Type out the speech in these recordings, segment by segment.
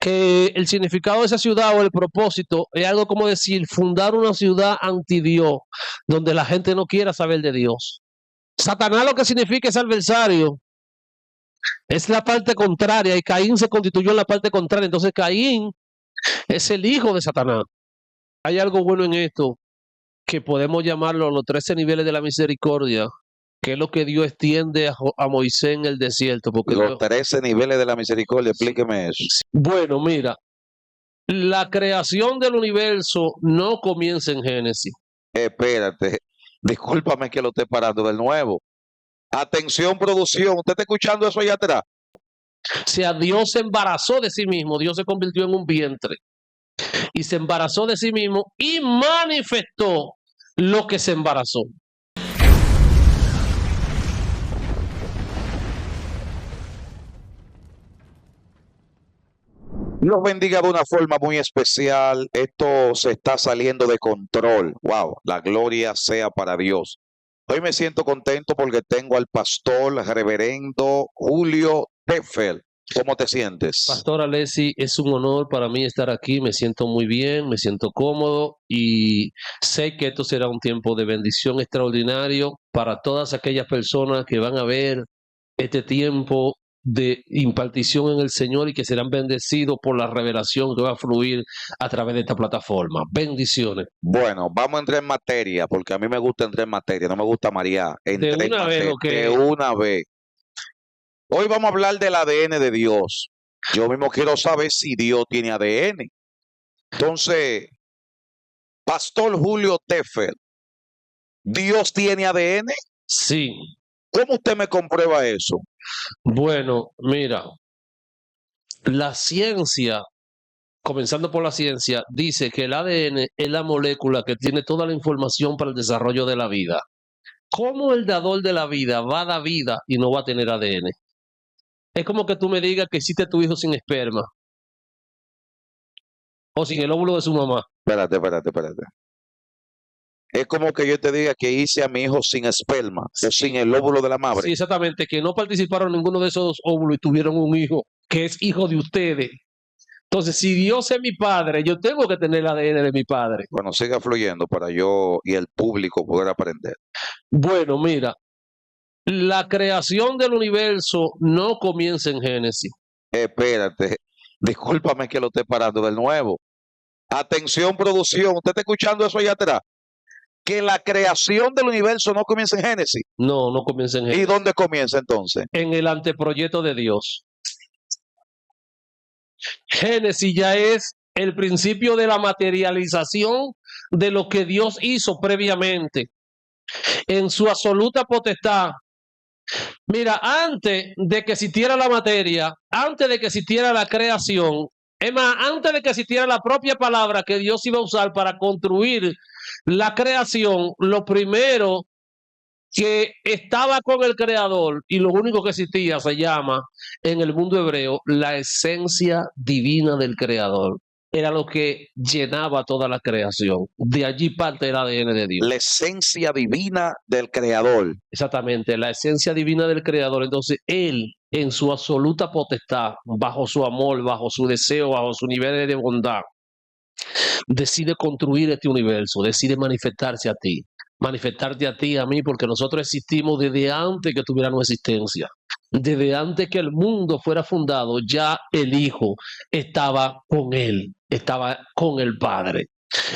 que el significado de esa ciudad o el propósito es algo como decir fundar una ciudad anti Dios, donde la gente no quiera saber de Dios. Satanás lo que significa es adversario, es la parte contraria, y Caín se constituyó en la parte contraria. Entonces Caín es el hijo de Satanás. Hay algo bueno en esto, que podemos llamarlo los 13 niveles de la misericordia, que es lo que Dios extiende a Moisés en el desierto. Porque Los 13 niveles de la misericordia, explíqueme eso. Bueno, mira, la creación del universo no comienza en Génesis. Espérate, discúlpame que lo esté parando de nuevo. Atención, producción, ¿usted está escuchando eso allá atrás? O sea, Dios se embarazó de sí mismo, Dios se convirtió en un vientre y se embarazó de sí mismo y manifestó lo que se embarazó. Dios bendiga de una forma muy especial. Esto se está saliendo de control. Wow, la gloria sea para Dios. Hoy me siento contento porque tengo al pastor reverendo Julio Teffel. ¿Cómo te sientes? Pastor Alessi, es un honor para mí estar aquí, me siento muy bien, me siento cómodo y sé que esto será un tiempo de bendición extraordinario para todas aquellas personas que van a ver este tiempo de impartición en el Señor y que serán bendecidos por la revelación que va a fluir a través de esta plataforma. Bendiciones. Bueno, vamos a entrar en materia, porque a mí me gusta entrar en materia, no me gusta marear. De una vez lo que... De una vez. Hoy vamos a hablar del ADN de Dios. Yo mismo quiero saber si Dios tiene ADN. Entonces, Pastor Julio Teffel, ¿Dios tiene ADN? Sí. ¿Cómo usted me comprueba eso? Bueno, mira, la ciencia, comenzando por la ciencia, dice que el ADN es la molécula que tiene toda la información para el desarrollo de la vida. ¿Cómo el dador de la vida va a dar vida y no va a tener ADN? Es como que tú me digas que hiciste a tu hijo sin esperma o sin el óvulo de su mamá. Espérate. Es como que yo te diga que hice a mi hijo sin esperma o sin el óvulo de la madre. Sí, exactamente, que no participaron en ninguno de esos óvulos y tuvieron un hijo que es hijo de ustedes. Entonces, si Dios es mi padre, yo tengo que tener el ADN de mi padre. Bueno, siga fluyendo para yo y el público poder aprender. Bueno, mira, la creación del universo no comienza en Génesis. Espérate, discúlpame que lo esté parando de nuevo. Atención, producción, ¿usted está escuchando eso allá atrás? Que la creación del universo no comienza en Génesis. No, no comienza en Génesis. ¿Y dónde comienza entonces? En el anteproyecto de Dios. Génesis ya es el principio de la materialización de lo que Dios hizo previamente en su absoluta potestad. Mira, antes de que existiera la materia, antes de que existiera la creación, es más, antes de que existiera la propia palabra que Dios iba a usar para construir la creación, lo primero que estaba con el Creador y lo único que existía se llama en el mundo hebreo la esencia divina del Creador. Era lo que llenaba toda la creación. De allí parte el ADN de Dios. La esencia divina del Creador. Exactamente, la esencia divina del Creador. Entonces, Él, en su absoluta potestad, bajo su amor, bajo su deseo, bajo su nivel de bondad, decide construir este universo, decide manifestarse a ti. Manifestarte a ti, a mí, porque nosotros existimos desde antes que tuviéramos existencia. Desde antes que el mundo fuera fundado, ya el Hijo estaba con Él, estaba con el Padre.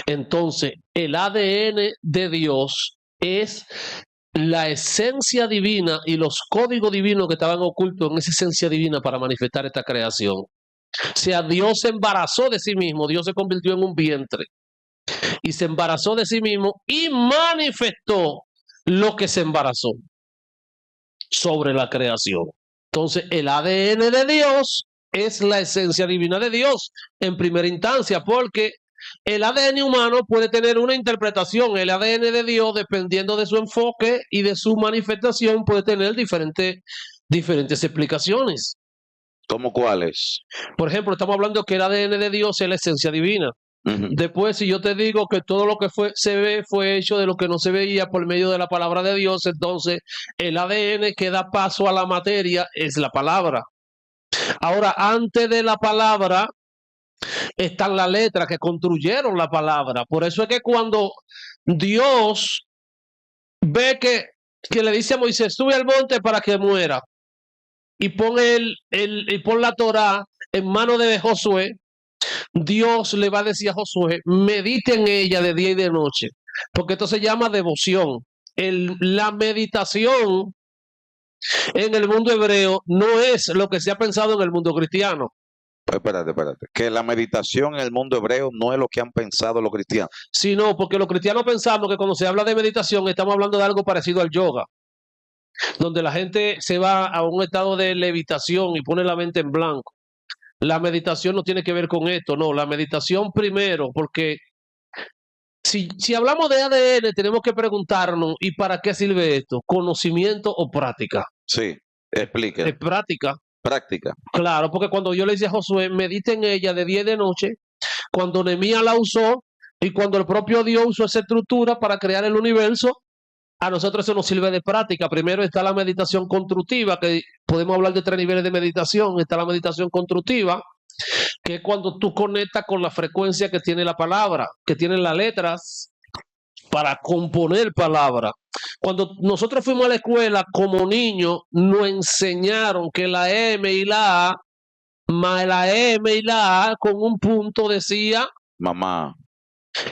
Entonces, el ADN de Dios es la esencia divina y los códigos divinos que estaban ocultos en esa esencia divina para manifestar esta creación. O sea, Dios se embarazó de sí mismo, Dios se convirtió en un vientre y se embarazó de sí mismo y manifestó lo que se embarazó sobre la creación. Entonces, el ADN de Dios es la esencia divina de Dios en primera instancia, porque el ADN humano puede tener una interpretación. El ADN de Dios, dependiendo de su enfoque y de su manifestación, puede tener diferentes explicaciones. ¿Cómo cuáles? Por ejemplo, estamos hablando que el ADN de Dios es la esencia divina. Después, si yo te digo que todo lo que se ve fue hecho de lo que no se veía por medio de la palabra de Dios, entonces el ADN que da paso a la materia es la palabra. Ahora, antes de la palabra están las letras que construyeron la palabra. Por eso es que cuando Dios ve que le dice a Moisés, sube al monte para que muera, y pon la Torá en mano de Josué, Dios le va a decir a Josué, medite en ella de día y de noche, porque esto se llama devoción. La meditación en el mundo hebreo no es lo que se ha pensado en el mundo cristiano. Espérate. Que la meditación en el mundo hebreo no es lo que han pensado los cristianos. Sino porque los cristianos pensamos que cuando se habla de meditación estamos hablando de algo parecido al yoga, donde la gente se va a un estado de levitación y pone la mente en blanco. La meditación no tiene que ver con esto, no. La meditación primero, porque si hablamos de ADN, tenemos que preguntarnos, ¿y para qué sirve esto? ¿Conocimiento o práctica? Sí, explique. Es práctica. Práctica. Claro, porque cuando yo le decía a Josué, medite en ella de día y de noche, cuando Nehemías la usó y cuando el propio Dios usó esa estructura para crear el universo, a nosotros eso nos sirve de práctica. Primero está la meditación constructiva, que podemos hablar de 3 niveles de meditación. Está la meditación constructiva, que es cuando tú conectas con la frecuencia que tiene la palabra, que tienen las letras para componer palabra. Cuando nosotros fuimos a la escuela como niños, nos enseñaron que la M y la A, más la M y la A con un punto decía mamá,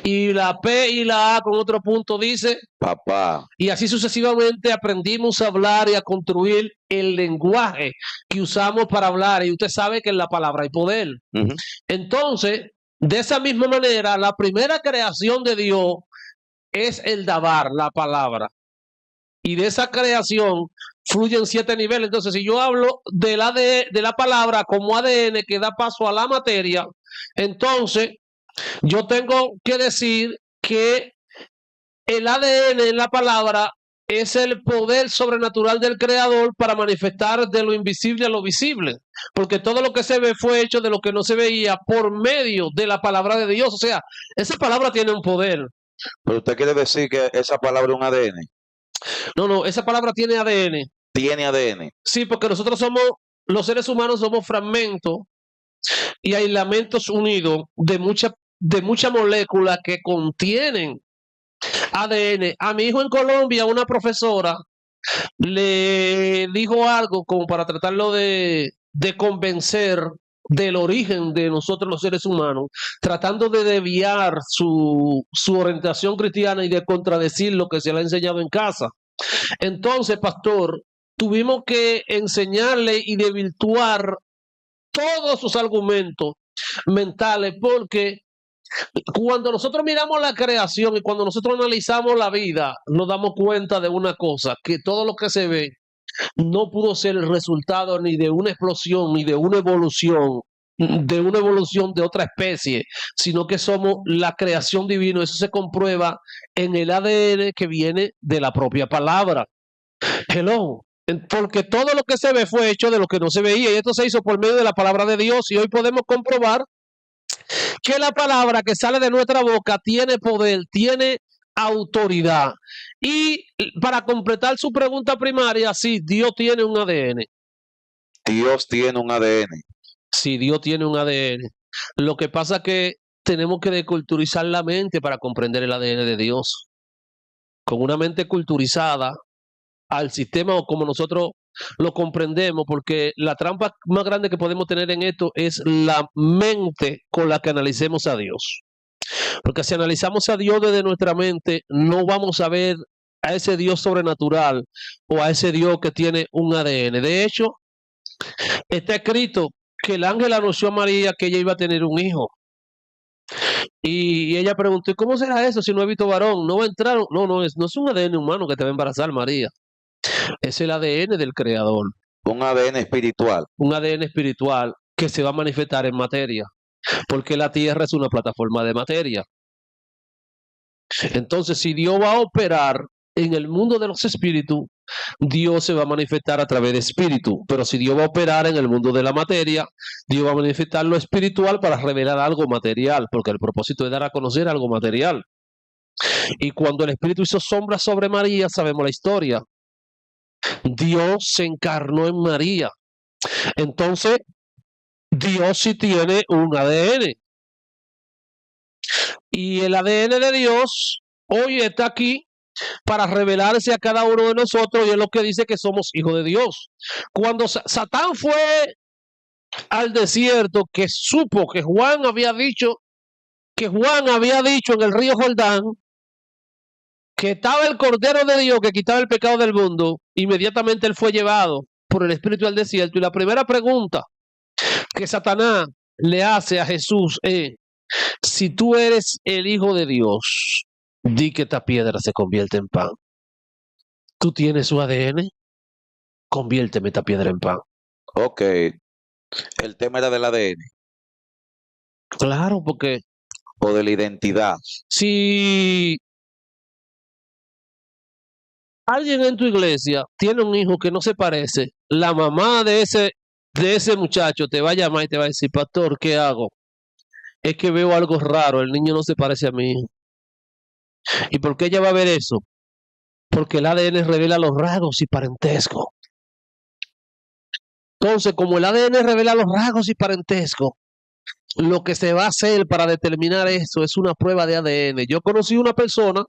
y la P y la A con otro punto dice papá. Y así sucesivamente aprendimos a hablar y a construir el lenguaje que usamos para hablar. Y usted sabe que en la palabra hay poder. Entonces, de esa misma manera, la primera creación de Dios es el dabar, la palabra. Y de esa creación fluyen 7 niveles. Entonces, si yo hablo de la palabra como ADN que da paso a la materia, entonces yo tengo que decir que el ADN en la palabra es el poder sobrenatural del creador para manifestar de lo invisible a lo visible, porque todo lo que se ve fue hecho de lo que no se veía por medio de la palabra de Dios. O sea, esa palabra tiene un poder. Pero usted quiere decir que esa palabra es un ADN. No, esa palabra tiene ADN. Tiene ADN. Sí, porque nosotros somos, los seres humanos somos fragmentos y aislamentos unidos de muchas moléculas que contienen ADN. A mi hijo en Colombia, una profesora le dijo algo como para tratarlo de convencer del origen de nosotros los seres humanos, tratando de desviar su orientación cristiana y de contradecir lo que se le ha enseñado en casa. Entonces, pastor, tuvimos que enseñarle y desvirtuar todos sus argumentos mentales, porque cuando nosotros miramos la creación y cuando nosotros analizamos la vida, nos damos cuenta de una cosa, que todo lo que se ve no pudo ser el resultado ni de una explosión, ni de una evolución de otra especie, sino que somos la creación divina. Eso se comprueba en el ADN que viene de la propia palabra. Hello. Porque todo lo que se ve fue hecho de lo que no se veía, y esto se hizo por medio de la palabra de Dios, y hoy podemos comprobar que la palabra que sale de nuestra boca tiene poder, tiene autoridad. Y para completar su pregunta primaria, sí, Dios tiene un ADN. Dios tiene un ADN. Sí, Dios tiene un ADN. Lo que pasa es que tenemos que deculturizar la mente para comprender el ADN de Dios. Con una mente culturizada al sistema o como nosotros lo comprendemos, porque la trampa más grande que podemos tener en esto es la mente con la que analicemos a Dios. Porque si analizamos a Dios desde nuestra mente, no vamos a ver a ese Dios sobrenatural o a ese Dios que tiene un ADN. De hecho, está escrito que el ángel anunció a María que ella iba a tener un hijo. Y ella preguntó, ¿cómo será eso si no he visto varón? ¿No va a entrar? No es un ADN humano que te va a embarazar, María. Es el ADN del creador. Un ADN espiritual. Un ADN espiritual que se va a manifestar en materia, porque la tierra es una plataforma de materia. Entonces, si Dios va a operar en el mundo de los espíritus, Dios se va a manifestar a través de espíritu. Pero si Dios va a operar en el mundo de la materia, Dios va a manifestar lo espiritual para revelar algo material, porque el propósito es dar a conocer algo material. Y cuando el espíritu hizo sombra sobre María, sabemos la historia. Dios se encarnó en María. Entonces, Dios sí tiene un ADN. Y el ADN de Dios hoy está aquí para revelarse a cada uno de nosotros, y es lo que dice que somos hijos de Dios. Cuando Satán fue al desierto, que supo que Juan había dicho en el río Jordán que estaba el Cordero de Dios que quitaba el pecado del mundo, inmediatamente él fue llevado por el Espíritu al desierto. Y la primera pregunta que Satanás le hace a Jesús es: si tú eres el Hijo de Dios, di que esta piedra se convierte en pan. ¿Tú tienes su ADN? Conviérteme esta piedra en pan. Ok. El tema era del ADN Claro, porque o de la identidad. si alguien en tu iglesia tiene un hijo que no se parece, la mamá de ese muchacho te va a llamar y te va a decir: pastor, ¿qué hago? Es que veo algo raro, el niño no se parece a mi hijo. ¿Y por qué ella va a ver eso? Porque el ADN revela los rasgos y parentesco. Entonces, como el ADN revela los rasgos y parentesco, lo que se va a hacer para determinar eso es una prueba de ADN. Yo conocí una persona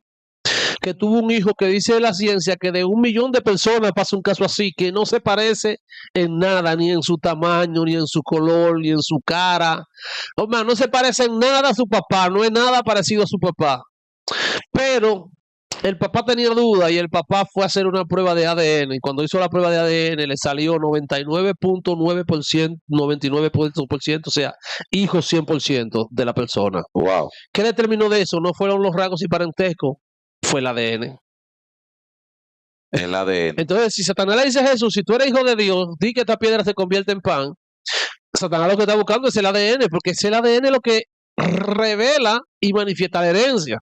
que tuvo un hijo que dice la ciencia que de 1 millón de personas pasa un caso así, que no se parece en nada, ni en su tamaño, ni en su color, ni en su cara. No se parece en nada a su papá, no es nada parecido a su papá. Pero el papá tenía duda y el papá fue a hacer una prueba de ADN, y cuando hizo la prueba de ADN le salió 99.9%, 99%, o sea, hijo 100% de la persona. Wow. ¿Qué determinó de eso? No fueron los rasgos y parentescos, fue el ADN. El ADN. Entonces, si Satanás le dice a Jesús: si tú eres hijo de Dios, di que esta piedra se convierte en pan, Satanás lo que está buscando es el ADN, porque es el ADN lo que revela y manifiesta la herencia.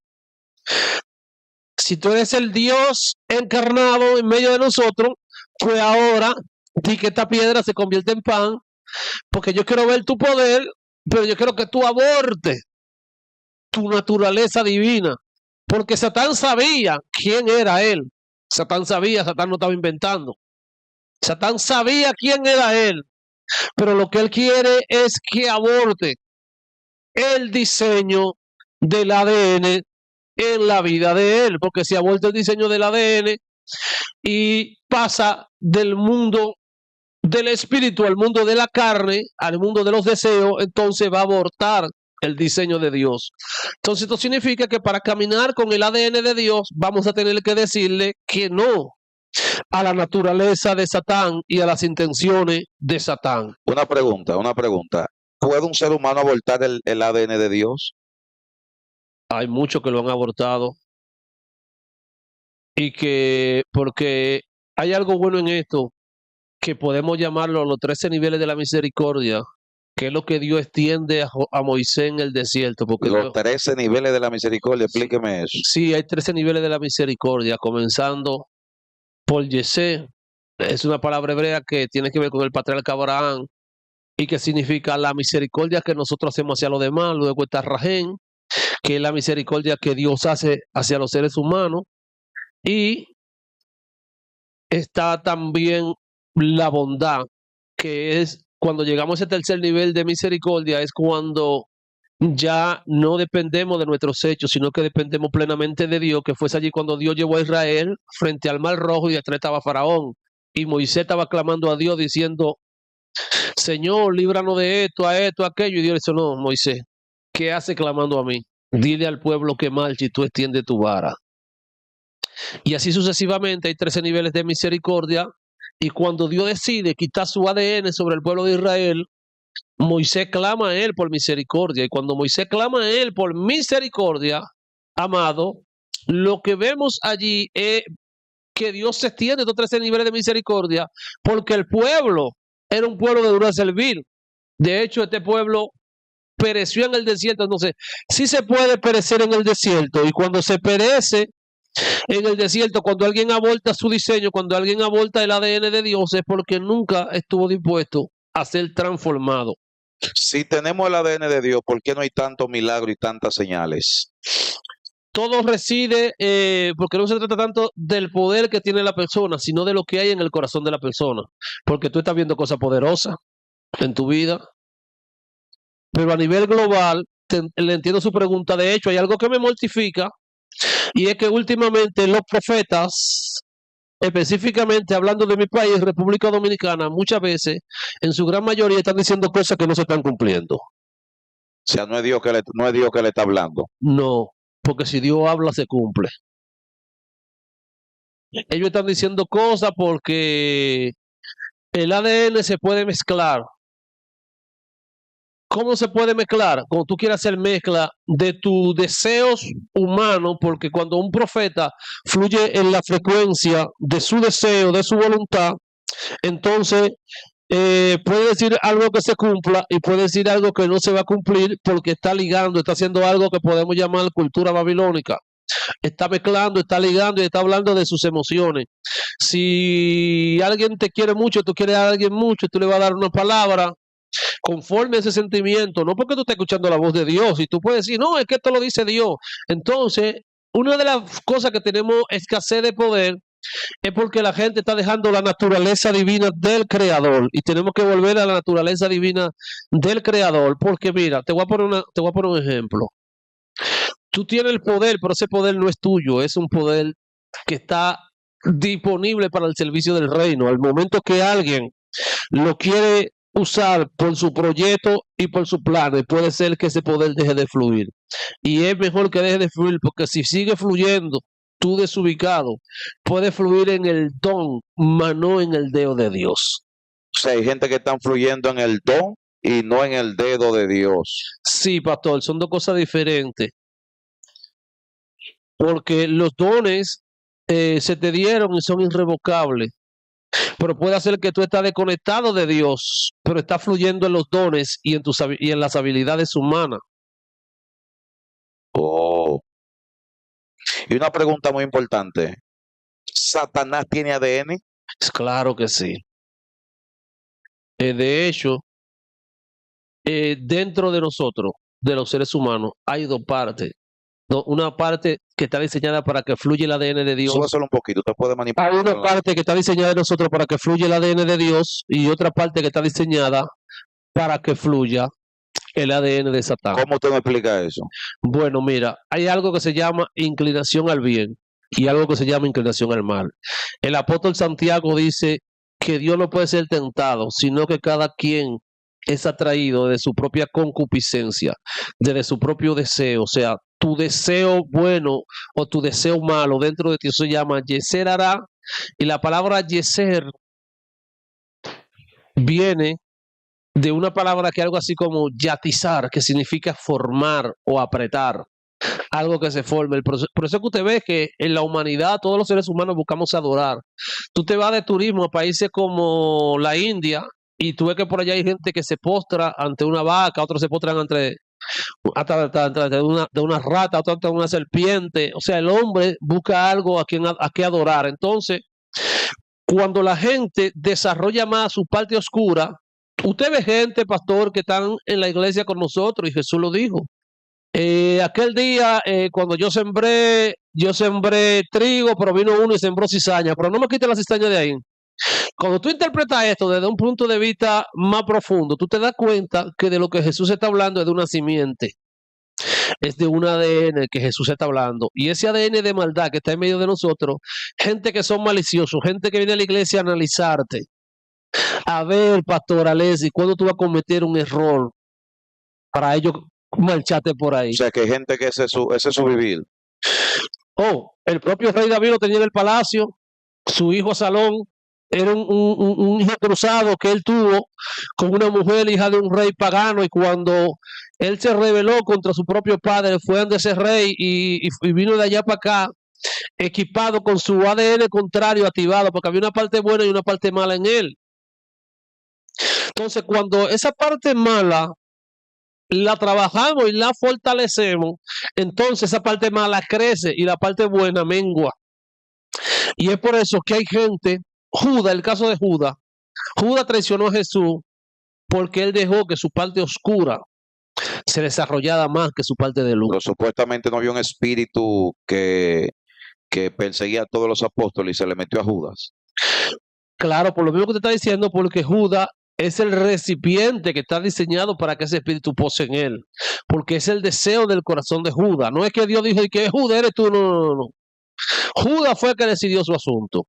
Si tú eres el Dios encarnado en medio de nosotros, pues ahora di que esta piedra se convierte en pan, porque yo quiero ver tu poder, pero yo quiero que tú abortes tu naturaleza divina, porque Satán sabía quién era él. Satán no estaba inventando. Satán sabía quién era él, pero lo que él quiere es que aborte el diseño del ADN en la vida de él, porque si aborta el diseño del ADN y pasa del mundo del espíritu al mundo de la carne, al mundo de los deseos, entonces va a abortar el diseño de Dios. Entonces esto significa que para caminar con el ADN de Dios vamos a tener que decirle que no a la naturaleza de Satán y a las intenciones de Satán. Una pregunta. ¿Puede un ser humano abortar el ADN de Dios? Hay muchos que lo han abortado, y que, porque hay algo bueno en esto, que podemos llamarlo los 13 niveles de la misericordia, que es lo que Dios extiende a Moisés en el desierto. Porque Los 13 niveles de la misericordia, explíqueme eso. Sí, hay 13 niveles de la misericordia, comenzando por Yesé. Es una palabra hebrea que tiene que ver con el patriarca Abraham y que significa la misericordia que nosotros hacemos hacia los demás. Luego está Rajén, que es la misericordia que Dios hace hacia los seres humanos. Y está también la bondad, que es cuando llegamos a ese tercer nivel de misericordia, es cuando ya no dependemos de nuestros hechos, sino que dependemos plenamente de Dios, que fue allí cuando Dios llevó a Israel frente al Mar Rojo y detrás estaba Faraón. Y Moisés estaba clamando a Dios diciendo: Señor, líbranos de esto, a aquello. Y Dios le dice: no, Moisés, ¿qué hace clamando a mí? Dile al pueblo que marche y tú extiende tu vara. Y así sucesivamente hay 13 niveles de misericordia. Y cuando Dios decide quitar su ADN sobre el pueblo de Israel, Moisés clama a él por misericordia. Y cuando Moisés clama a él por misericordia, amado, lo que vemos allí es que Dios se extiende estos 13 niveles de misericordia, porque el pueblo era un pueblo de duro de servir. De hecho, este pueblo pereció en el desierto. Entonces, sí se puede perecer en el desierto, y cuando se perece en el desierto, cuando alguien aborta su diseño, cuando alguien aborta el ADN de Dios, es porque nunca estuvo dispuesto a ser transformado. Si tenemos el ADN de Dios, ¿por qué no hay tanto milagro y tantas señales? Todo reside, porque no se trata tanto del poder que tiene la persona, sino de lo que hay en el corazón de la persona. Porque tú estás viendo cosas poderosas en tu vida, pero a nivel global, le entiendo su pregunta. De hecho, hay algo que me mortifica, y es que últimamente los profetas, específicamente hablando de mi país, República Dominicana, muchas veces, en su gran mayoría, están diciendo cosas que no se están cumpliendo. O sea, no es Dios que le está hablando. No, porque si Dios habla, se cumple. Ellos están diciendo cosas porque el ADN se puede mezclar. ¿Cómo se puede mezclar? Cuando tú quieres hacer mezcla de tus deseos humanos, porque cuando un profeta fluye en la frecuencia de su deseo, de su voluntad, entonces puede decir algo que se cumpla y puede decir algo que no se va a cumplir porque está ligando, está haciendo algo que podemos llamar cultura babilónica. Está mezclando, está ligando y está hablando de sus emociones. Si alguien te quiere mucho, tú quieres a alguien mucho, tú le vas a dar una palabra conforme a ese sentimiento, no porque tú estés escuchando la voz de Dios, y tú puedes decir, no, es que esto lo dice Dios. Entonces, una de las cosas que tenemos escasez de poder es porque la gente está dejando la naturaleza divina del Creador, y tenemos que volver a la naturaleza divina del Creador, porque mira, te voy a poner un ejemplo. Tú tienes el poder, pero ese poder no es tuyo, es un poder que está disponible para el servicio del reino. Al momento que alguien lo quiere usar por su proyecto y por su plan, puede ser que ese poder deje de fluir. Y es mejor que deje de fluir, porque si sigue fluyendo, tú desubicado, puede fluir en el don, mas no en el dedo de Dios. O sea, hay gente que están fluyendo en el don y no en el dedo de Dios. Sí, pastor, son dos cosas diferentes. Porque los dones se te dieron y son irrevocables. Pero puede ser que tú estás desconectado de Dios, pero estás fluyendo en los dones y en las habilidades humanas. Oh. Y una pregunta muy importante. ¿Satanás tiene ADN? Claro que sí. De hecho, dentro de nosotros, de los seres humanos, hay dos partes. Una parte que está diseñada para que fluya el ADN de Dios. Súbeselo un poquito, usted puede manipular. Hay una parte que está diseñada de nosotros para que fluya el ADN de Dios, y otra parte que está diseñada para que fluya el ADN de Satán. ¿Cómo usted me explica eso? Bueno, mira, hay algo que se llama inclinación al bien y algo que se llama inclinación al mal. El apóstol Santiago dice que Dios no puede ser tentado, sino que cada quien es atraído de su propia concupiscencia, de su propio deseo. O sea, tu deseo bueno o tu deseo malo dentro de ti se llama yeser hará, y la palabra yeser viene de una palabra que es algo así como yatizar, que significa formar o apretar, algo que se forme. Por eso que usted ve que en la humanidad todos los seres humanos buscamos adorar. Tú te vas de turismo a países como la India y tú ves que por allá hay gente que se postra ante una vaca, otros se postran ante una rata, otros ante una serpiente. O sea, el hombre busca algo a que adorar. Entonces, cuando la gente desarrolla más su parte oscura, usted ve gente, pastor, que están en la iglesia con nosotros, y Jesús lo dijo. Aquel día, cuando yo sembré trigo, pero vino uno y sembró cizaña, pero no me quite la cizaña de ahí. Cuando tú interpretas esto desde un punto de vista más profundo, tú te das cuenta que de lo que Jesús está hablando es de una simiente, es de un ADN que Jesús está hablando, y ese ADN de maldad que está en medio de nosotros, gente que son maliciosos, gente que viene a la iglesia a analizarte, a ver, pastor Alessi, cuando tú vas a cometer un error para ellos marcharte por ahí. O sea, que hay gente que ese es su vivir. Oh, el propio rey David lo tenía en el palacio, su hijo Salón era un hijo cruzado que él tuvo con una mujer, hija de un rey pagano, y cuando él se rebeló contra su propio padre, fue ante ese rey y vino de allá para acá, equipado con su ADN contrario activado, porque había una parte buena y una parte mala en él. Entonces, cuando esa parte mala la trabajamos y la fortalecemos, entonces esa parte mala crece y la parte buena mengua. Y es por eso que hay gente, Judas, el caso de Judas traicionó a Jesús porque él dejó que su parte oscura se desarrollara más que su parte de luz. Pero supuestamente no había un espíritu que perseguía a todos los apóstoles y se le metió a Judas. Claro, por lo mismo que te está diciendo, porque Judas es el recipiente que está diseñado para que ese espíritu pose en él, porque es el deseo del corazón de Judas. No es que Dios dijo que Judas eres tú, no. Judas fue el que decidió su asunto.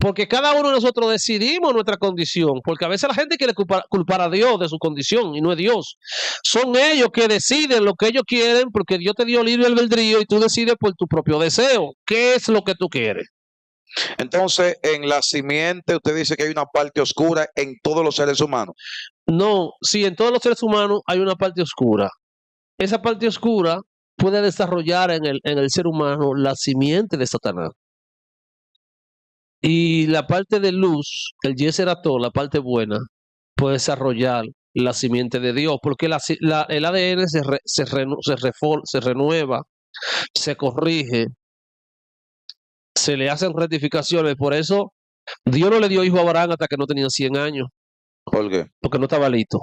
Porque cada uno de nosotros decidimos nuestra condición, porque a veces la gente quiere culpar a Dios de su condición y no es Dios. Son ellos que deciden lo que ellos quieren porque Dios te dio libre albedrío y tú decides por tu propio deseo. ¿Qué es lo que tú quieres? Entonces, en la simiente, usted dice que hay una parte oscura en todos los seres humanos. No, sí, en todos los seres humanos hay una parte oscura. Esa parte oscura puede desarrollar en el ser humano la simiente de Satanás. Y la parte de luz, el Yeserato, la parte buena, puede desarrollar la simiente de Dios, porque el ADN se renueva, se corrige, se le hacen rectificaciones. Por eso Dios no le dio hijo a Abraham hasta que no tenía 100 años, ¿Por qué? porque no estaba listo.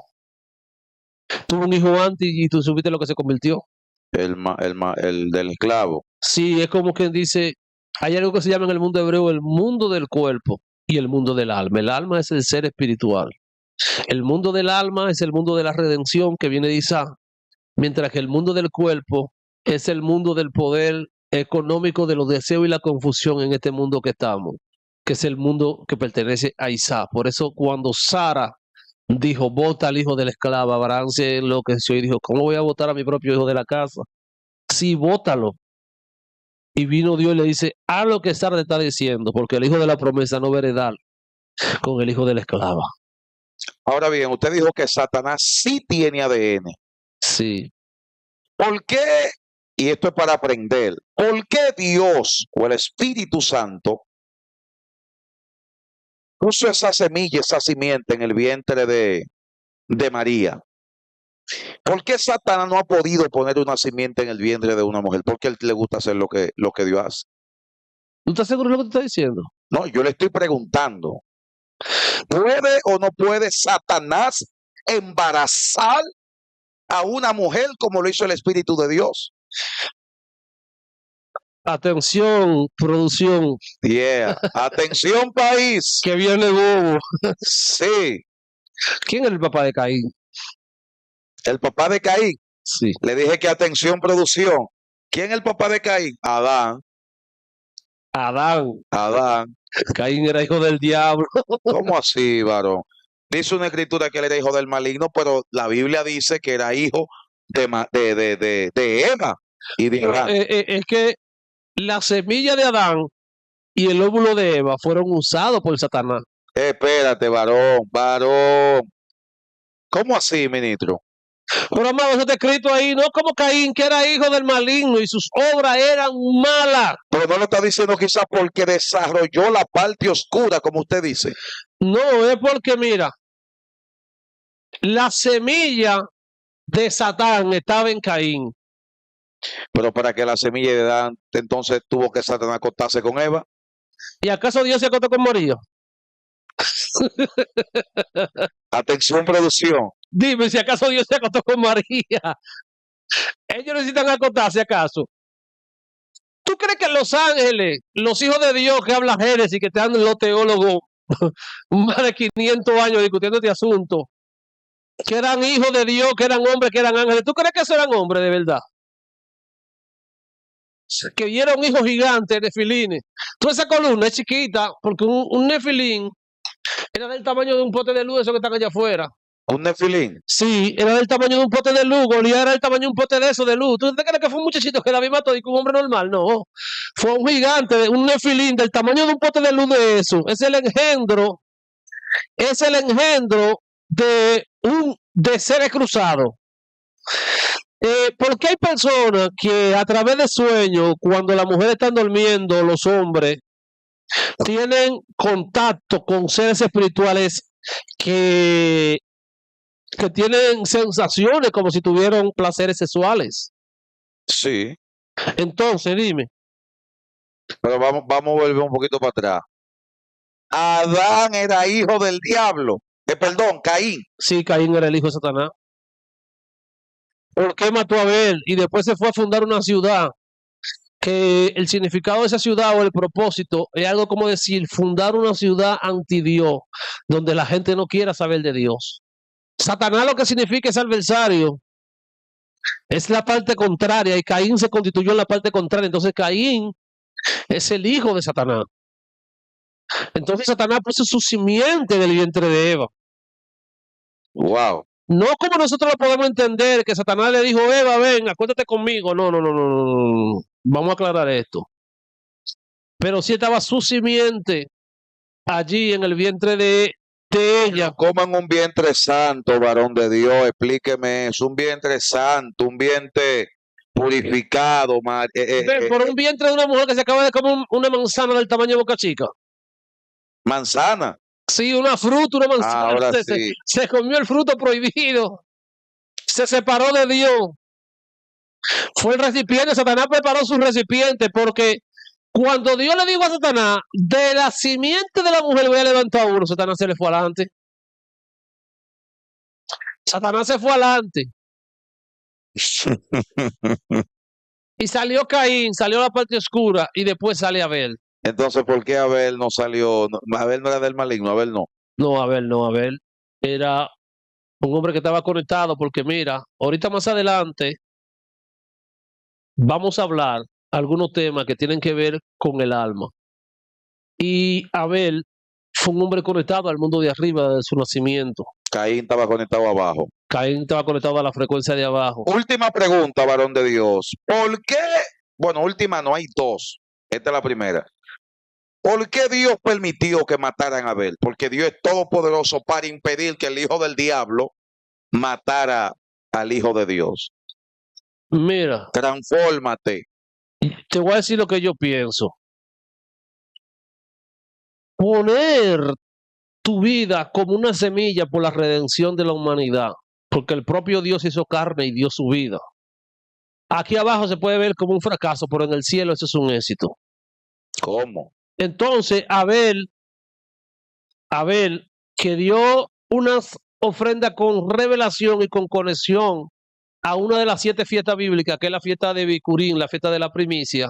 Tuvo un hijo antes y tú supiste lo que se convirtió. El del esclavo. Sí, es como quien dice, hay algo que se llama en el mundo hebreo el mundo del cuerpo y el mundo del alma. El alma es el ser espiritual. El mundo del alma es el mundo de la redención que viene de Isaac, mientras que el mundo del cuerpo es el mundo del poder económico, de los deseos y la confusión en este mundo que estamos, que es el mundo que pertenece a Isaac. Por eso cuando Sara dijo, vota al hijo de la esclava, Abraham se enloqueció y dijo, ¿cómo voy a votar a mi propio hijo de la casa? Sí, vótalo. Y vino Dios y le dice, haz lo que Sara te está diciendo, porque el hijo de la promesa no va a heredar con el hijo de la esclava. Ahora bien, usted dijo que Satanás sí tiene ADN. Sí. ¿Por qué? Y esto es para aprender. ¿Por qué Dios o el Espíritu Santo puso esa semilla, esa simiente en el vientre de María? ¿Por qué Satanás no ha podido poner una simiente en el vientre de una mujer? Porque a él le gusta hacer lo que Dios hace. ¿Tú estás seguro de lo que te estás diciendo? No, yo le estoy preguntando. ¿Puede o no puede Satanás embarazar a una mujer como lo hizo el Espíritu de Dios? Atención, producción, Yeah. Atención, país. que viene bobo. Sí. ¿Quién es el papá de Caín? El papá de Caín. Sí. Le dije que atención, producción. ¿Quién es el papá de Caín? Adán. Adán. Caín era hijo del diablo. ¿Cómo así, varón? Dice una escritura que él era hijo del maligno, pero la Biblia dice que era hijo de Eva y de Adán. Es que la semilla de Adán y el óvulo de Eva fueron usados por Satanás. Espérate, varón. ¿Cómo así, ministro? Pero amado, eso está escrito ahí, no como Caín, que era hijo del maligno y sus obras eran malas. Pero no lo está diciendo quizás porque desarrolló la parte oscura, como usted dice. No, es porque, mira, la semilla de Satán estaba en Caín. Pero para que la semilla de Adán, entonces tuvo que Satanás acostarse con Eva. ¿Y acaso Dios se acostó con María? Atención, producción. Dime si acaso Dios se acostó con María. Ellos necesitan acostarse acaso. ¿Tú crees que los ángeles, los hijos de Dios que hablan Génesis, que están los teólogos más de 500 años discutiendo este asunto, que eran hijos de Dios, que eran hombres, que eran ángeles? ¿Tú crees que esos eran hombres de verdad? Que vieron hijos gigantes, nefilines. Toda esa columna es chiquita, porque un nefilín era del tamaño de un pote de luz, esos que están allá afuera. ¿Un nefilín? Sí, era del tamaño de un pote de luz. Goliat era del tamaño de un pote de eso de luz. ¿Tú te crees que fue un muchachito que David mató y que un hombre normal? No. Fue un gigante, un nefilín del tamaño de un pote de luz de eso. Es el engendro de seres cruzados. Porque hay personas que a través de sueños, cuando las mujeres están durmiendo, los hombres tienen contacto con seres espirituales que tienen sensaciones como si tuvieran placeres sexuales. Sí. Entonces, dime. Pero vamos a volver un poquito para atrás. Adán era hijo del diablo. Perdón, Caín. Sí, Caín era el hijo de Satanás. ¿Por qué mató a Abel? Y después se fue a fundar una ciudad que el significado de esa ciudad o el propósito es algo como decir fundar una ciudad anti Dios, donde la gente no quiera saber de Dios. Satanás lo que significa es adversario, es la parte contraria, y Caín se constituyó en la parte contraria. Entonces Caín es el hijo de Satanás. Entonces Satanás puso su simiente del vientre de Eva. Wow. No como nosotros lo podemos entender, que Satanás le dijo, Eva, ven, acuéstate conmigo. No. Vamos a aclarar esto. Pero sí estaba su simiente allí en el vientre de ella. Coman un vientre santo, varón de Dios, explíqueme eso, un vientre santo, un vientre purificado, Por un vientre de una mujer que se acaba de comer una manzana del tamaño de Boca Chica. manzana. Sí, una fruta, una manzana. Ahora sí. Se comió el fruto prohibido. Se separó de Dios. Fue el recipiente. Satanás preparó su recipiente porque cuando Dios le dijo a Satanás, de la simiente de la mujer voy a levantar a uno, Satanás se le fue adelante. Satanás se fue adelante. Y salió Caín, salió la parte oscura y después sale Abel. Entonces, ¿por qué Abel no salió? Abel no era del maligno, Abel no. No, Abel era un hombre que estaba conectado porque mira, ahorita más adelante vamos a hablar algunos temas que tienen que ver con el alma. Y Abel fue un hombre conectado al mundo de arriba desde su nacimiento. Caín estaba conectado abajo. Caín estaba conectado a la frecuencia de abajo. Última pregunta, varón de Dios. ¿Por qué? Bueno, última no, hay dos. Esta es la primera. ¿Por qué Dios permitió que mataran a Abel? Porque Dios es todopoderoso para impedir que el hijo del diablo matara al hijo de Dios. Mira, Transfórmate. te voy a decir lo que yo pienso. Poner tu vida como una semilla por la redención de la humanidad, porque el propio Dios hizo carne y dio su vida. Aquí abajo se puede ver como un fracaso, pero en el cielo eso es un éxito. ¿Cómo? Entonces, Abel, que dio una ofrenda con revelación y con conexión a una de las 7 fiestas bíblicas, que es la fiesta de Bicurín, la fiesta de la primicia,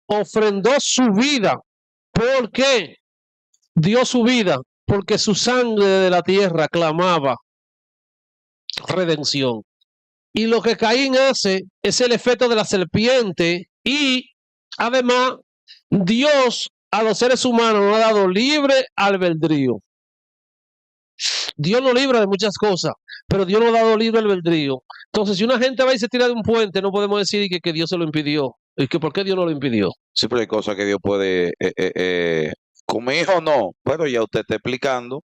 ofrendó su vida. ¿Por qué dio su vida? Porque su sangre de la tierra clamaba redención. Y lo que Caín hace es el efecto de la serpiente, y además Dios a los seres humanos nos ha dado libre albedrío. Dios nos libra de muchas cosas, pero Dios nos ha dado libre albedrío. Entonces, si una gente va y se tira de un puente, no podemos decir que Dios se lo impidió. ¿Y que por qué Dios no lo impidió? Sí, pero hay cosas que Dios puede, con mi hijo no, pero ya usted está explicando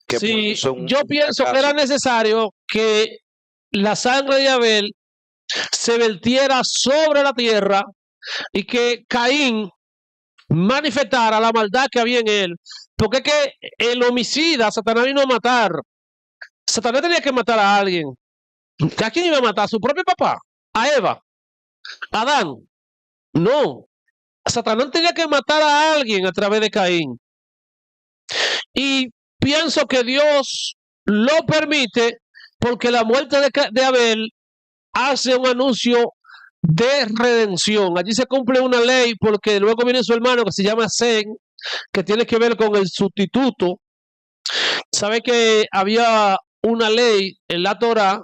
que sí, yo pienso que era necesario que la sangre de Abel se vertiera sobre la tierra y que Caín manifestara la maldad que había en él, porque es que el homicida, Satanás vino a matar. Satanás tenía que matar a alguien. ¿A quién iba a matar? ¿A su propio papá? ¿A Eva? ¿A Adán? No. Satanás tenía que matar a alguien a través de Caín. Y pienso que Dios lo permite porque la muerte de Abel hace un anuncio de redención. Allí se cumple una ley porque luego viene su hermano que se llama Zen, que tiene que ver con el sustituto. Sabe que había una ley en la Torá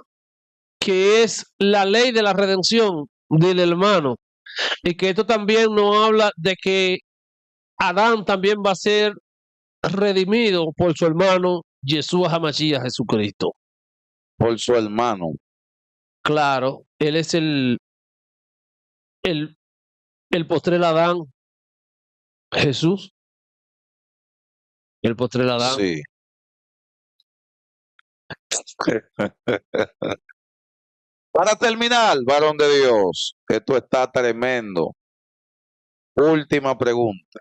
que es la ley de la redención del hermano, y que esto también nos habla de que Adán también va a ser redimido por su hermano Yeshua HaMashiach, Jesucristo. Por su hermano. Claro, él es el postrer Adán, Jesús. El postrer Adán. Sí. Para terminar, varón de Dios, esto está tremendo. Última pregunta.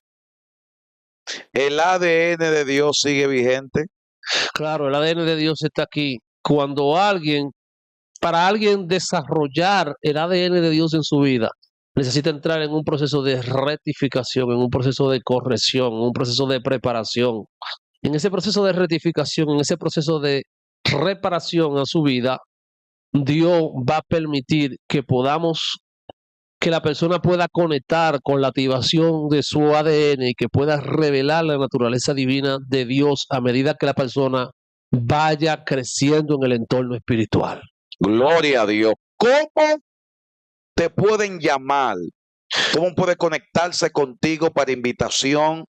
¿El ADN de Dios sigue vigente? Claro, el ADN de Dios está aquí. Cuando para alguien desarrollar el ADN de Dios en su vida, necesita entrar en un proceso de rectificación, en un proceso de corrección, en un proceso de preparación. En ese proceso de rectificación, en ese proceso de reparación a su vida, Dios va a permitir que que la persona pueda conectar con la activación de su ADN y que pueda revelar la naturaleza divina de Dios a medida que la persona vaya creciendo en el entorno espiritual. Gloria a Dios. ¿Cómo te pueden llamar? ¿Cómo puede conectarse contigo para invitación,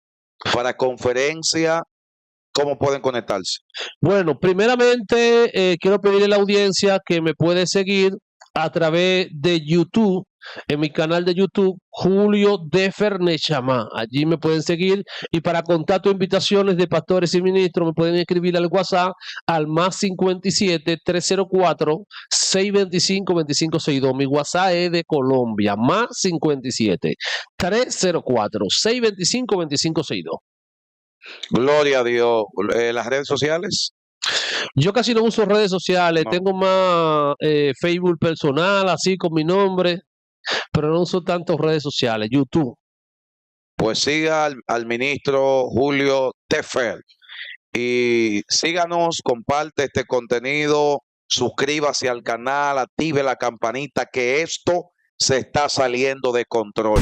para conferencia? ¿Cómo pueden conectarse? Bueno, primeramente quiero pedirle a la audiencia que me puede seguir a través de YouTube, en mi canal de YouTube, Julio Defer Neshama. Allí me pueden seguir y para contacto e invitaciones de pastores y ministros me pueden escribir al WhatsApp al más 57 304 625 2562. Mi WhatsApp es de Colombia, más 57 304 625 2562. Gloria a Dios. ¿Las redes sociales? Yo casi no uso redes sociales, No. tengo más Facebook personal, así con mi nombre, pero no uso tantas redes sociales, YouTube. Pues siga al ministro Julio Defer y síganos, comparte este contenido, suscríbase al canal, active la campanita, que esto se está saliendo de control.